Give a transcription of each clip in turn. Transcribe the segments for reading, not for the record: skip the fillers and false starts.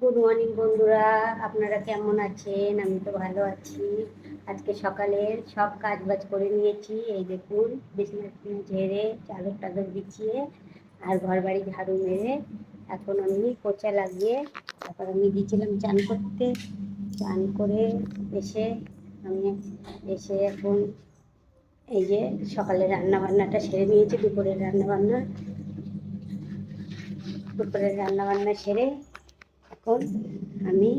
Good morning বন্ধুরা, আপনারা কেমন আছেন? আমি তো ভালো আছি। আজকে সকালের সব কাজ বাজ করে নিয়েছি। এই দেখুন, বিছানা ঝেড়ে চাদর টাদর বিছিয়ে আর ঘর বাড়ি ঝাড়ু মেরে এখন আমি পোচা লাগিয়ে তারপর আমি গিয়েছিলাম চান করতে। চান করে এসে আমি এখন এই যে সকালে রান্না বান্নাটা সেরে নিয়েছি। দুপুরের রান্না বান্না সেরে এখন আমি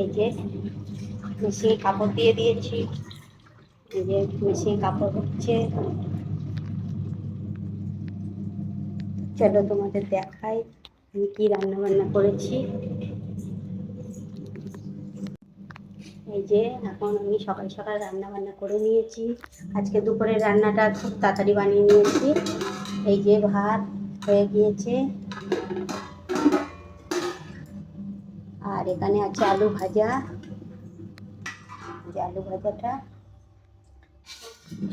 এই যে মেশিনে কাপড় দিয়ে দিয়েছি। এই যে মেশিনে কাপড় হচ্ছে, চলো তোমাদের দেখাই আমি কি রান্না বান্না করেছি। এই যে এখন আমি সকাল সকাল রান্না বান্না করে নিয়েছি। আজকে দুপুরের রান্নাটা খুব তাড়াতাড়ি বানিয়ে নিয়েছি। এই যে ভাত হয়ে গিয়েছে আর এখানে আছে আলু ভাজা। যে আলু ভাজাটা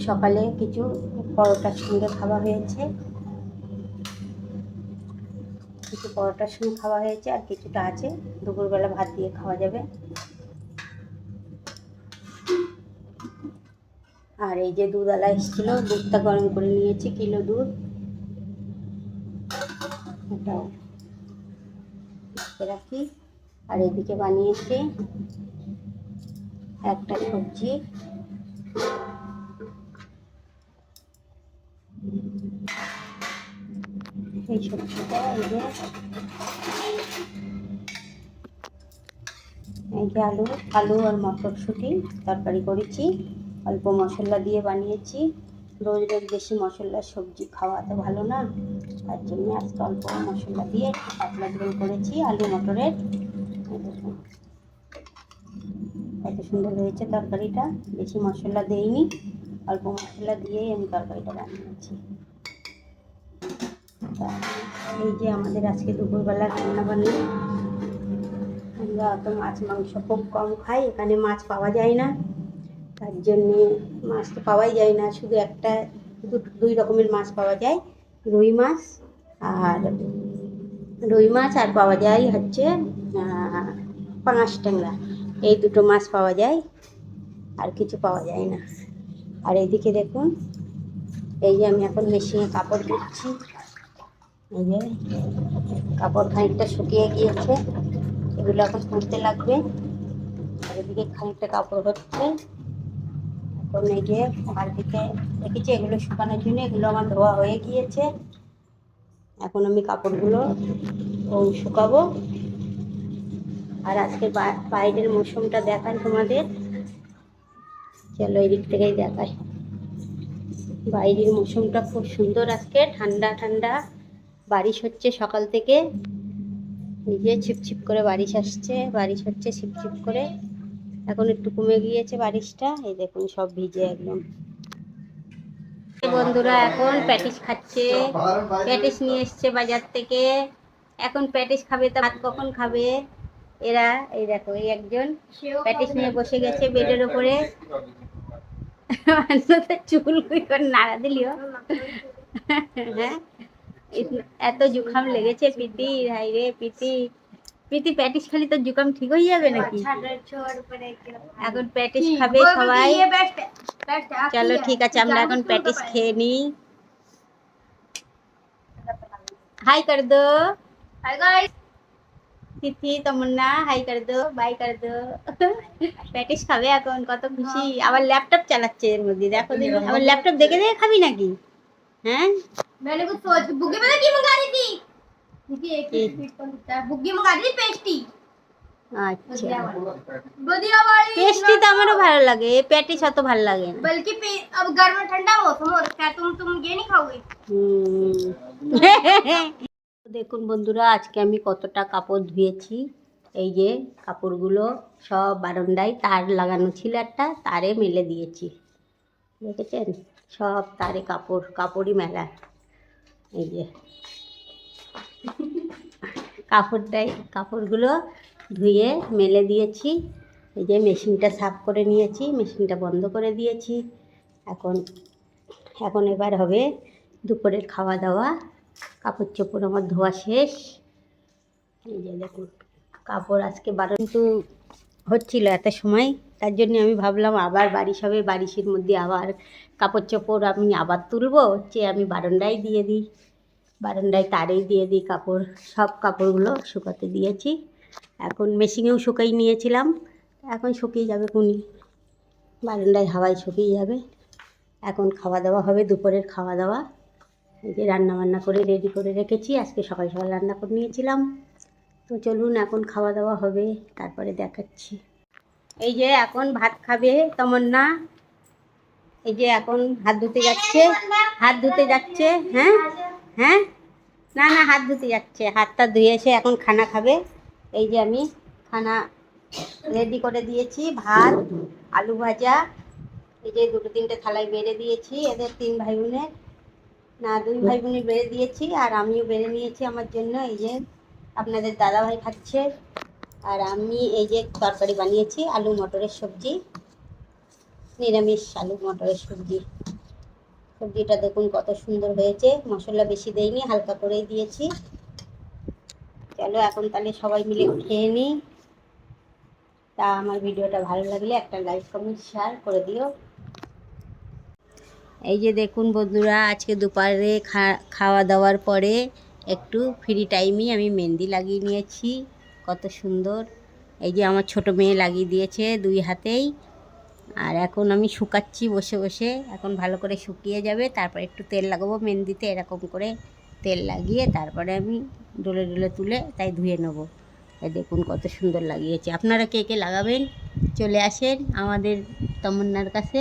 সকালে কিছু পরোটার সঙ্গে খাওয়া হয়েছে, আর কিছুটা আছে, দুপুরবেলা ভাত দিয়ে খাওয়া যাবে। আর এই যে দুধওয়ালা এসেছিল, দুধটা গরম করে নিয়েছি, কিলো দুধ, এটাও রাখি। আর এদিকে বানিয়েছি একটা সবজি, এই সবজিটা এই যে আলু আলু আর মটরশুঁটি তরকারি করেছি, অল্প মশলা দিয়ে বানিয়েছি। রোজ রোজ বেশি মশলার সবজি খাওয়া তো ভালো না, তার জন্য আজকে অল্প মশলা দিয়ে পাতলা ঝোল করেছি আলু মটরের। দেখুন কত সুন্দর হয়েছে তরকারিটা, বেশি মশলা দেইনি, অল্প মশলা দিয়েই আমি তরকারিটা বানিয়েছি। এই যে আমাদের আজকে দুপুরবেলা রান্না বান্না। আমরা অত মাছ মাংস খুব কম খাই, এখানে মাছ পাওয়া যায় না, তার জন্যে মাছ তো পাওয়াই যায় না, শুধু দুই রকমের মাছ পাওয়া যায়, রুই মাছ আর পাওয়া যায় হচ্ছে পাঙাশ ট্যাংরা। এই দুটো মাছ পাওয়া যায়, আর কিছু পাওয়া যায় না। আর এইদিকে দেখুন, এই যে আমি এখন মেশিনে কাপড় দিচ্ছি। এই যে কাপড় খানিকটা শুকিয়ে গিয়েছে, এগুলো এখন তুলতে লাগবে। আর এদিকে খানিকটা কাপড় হচ্ছে, এখন এই যে বালতিতে রেখেছি এগুলো শুকানোর জন্য। এগুলো আমার ধোয়া হয়ে গিয়েছে, এখন আমি কাপড়গুলো শুকাবো। আর আজকে বাইরের মৌসুমটা দেখাই তোমাদের, চলো এদিক থেকেই দেখাই। বাইরের মৌসুমটা খুব সুন্দর, আজকে ঠান্ডা ঠান্ডা বারিশ হচ্ছে সকাল থেকে। এই যে ছিপছিপ করে বারিশ আসছে, বারিশ হচ্ছে ছিপছিপ করে, এখন একটু কমে গিয়েছে বারিশটা। এই দেখুন সব ভিজে একদম। বন্ধুরা এখন প্যাটিস খাচ্ছে, প্যাটিস নিয়ে এসছে বাজার থেকে, এখন প্যাটিস খাবে। তা ভাত কখন খাবে এরা? এই দেখো, এই একজন প্যাটিস নিয়ে বসে গেছে বেডের ওপরে। চুল নাড়া দিলিও। হ্যাঁ, এত জুখাম লেগেছে পিতি, হাই রে পিতি, প্রীতি প্যাটিস খালি তো জুকাম ঠিক হয়ে যাবে নাকি? এখন প্যাটিস খাবে সবাই। চলো ঠিক আছে, আমরা এখন প্যাটিস খেয়ে নিই। হাই কর দো, হাই গাইস। তিথি তমন্না হাই কর দো, বাই কর দো। প্যাটিস খাবে এখন, কত খুশি। আবার ল্যাপটপ চালাচ্ছে এর মধ্যে, দেখো দেখি আবার ল্যাপটপ দেখে দেখে খাবি নাকি? হ্যাঁ, मैंने कुछ सोच के बुग्गी में की मंगा दी थी, बुग्गी मंगा दी पेस्टी। আচ্ছা, পেস্ট্রি তো আমারও ভালো লাগে, প্যাটিস অত ভালো লাগে না। बल्कि अब गर्म ठंडा मौसम हो रखा है, तुम ये नहीं खाओगे? দেখুন বন্ধুরা, আজকে আমি কতটা কাপড় ধুয়েছি। এই যে কাপড়গুলো সব বারান্দায় তার লাগানো ছিল, একটা তারে মেলে দিয়েছি, দেখেছেন? সব তারে কাপড়ই মেলা। এই যে কাপড়গুলো ধুয়ে মেলে দিয়েছি। এই যে মেশিনটা সাফ করে নিয়েছি, মেশিনটা বন্ধ করে দিয়েছি। এখন এবার হবে দুপুরের খাওয়া দাওয়া। কাপড় চোপড় আমার ধোয়া শেষ, এই যে দেখুন কাপড় আজকে কিন্তু হচ্ছিল এত সময়, তার জন্য আমি ভাবলাম আবার বারিশ হবে, বারিশের মধ্যে আবার কাপড় চোপড় আমি আবার তুলবো, আমি বারান্দায় দিয়ে দিই, বারান্দায় তারেই দিয়ে দিই কাপড়। সব কাপড়গুলো শুকাতে দিয়েছি, এখন মেশিনেও শুকাই নিয়েছিলাম, এখন শুকিয়ে যাবে কোনি, বারান্দায় হাওয়ায় শুকিয়ে যাবে। এখন খাওয়া দাওয়া হবে, দুপুরের খাওয়া দাওয়া। এই যে রান্না বান্না করে রেডি করে রেখেছি, আজকে সকাল সকাল রান্না করে নিয়েছিলাম। তো চলুন এখন খাওয়া দাওয়া হবে, তারপরে দেখাচ্ছি। এই যে এখন ভাত খাবে তমন্না, এই যে এখন হাত ধুতে যাচ্ছে, হাত ধুতে যাচ্ছে। হ্যাঁ হ্যাঁ, না না হাত ধুতে যাচ্ছে, হাতটা ধুয়ে এসে এখন খানা খাবে। এই যে আমি খানা রেডি করে দিয়েছি, ভাত, আলু ভাজা, এই যে দুটো তিনটে থালায় বেড়ে দিয়েছি এদের 3 ভাই বোনের, না 2 ভাই বোনের বেড়ে দিয়েছি, আর আমিও বেড়ে নিয়েছি আমার জন্য। এই যে আপনাদের দাদাভাই খাচ্ছে, আর আমি এই যে তরকারি বানিয়েছি আলু মটরের সবজি, নিরামিষ আলু মটরের সবজি। সবজিটা দেখুন কত সুন্দর হয়েছে, মশলা বেশি দেইনি, হালকা করেই দিয়েছি। চলো এখন তাহলে সবাই মিলে খেয়ে নিই। তা আমার ভিডিওটা ভালো লাগলে একটা লাইক কমেন্ট শেয়ার করে দিও। এই যে দেখুন বন্ধুরা, আজকে দুপুরে খাওয়া দাওয়ার পরে একটু ফ্রি টাইমে আমি মেহেন্দি লাগিয়ে নিয়েছি, কত সুন্দর। এই যে আমার ছোট মেয়ে লাগিয়ে দিয়েছে 2 হাতেই, আর এখন আমি শুকাচ্ছি বসে বসে, এখন ভালো করে শুকিয়ে যাবে, তারপর একটু তেল লাগাবো মেহেন্দিতে, এরকম করে তেল লাগিয়ে তারপরে আমি ডলে ডলে তুলে তাই ধুয়ে নেবো। এই দেখুন কত সুন্দর লাগিয়েছে। আপনারা কে কে লাগাবেন চলে আসেন আমাদের তমন্নার কাছে।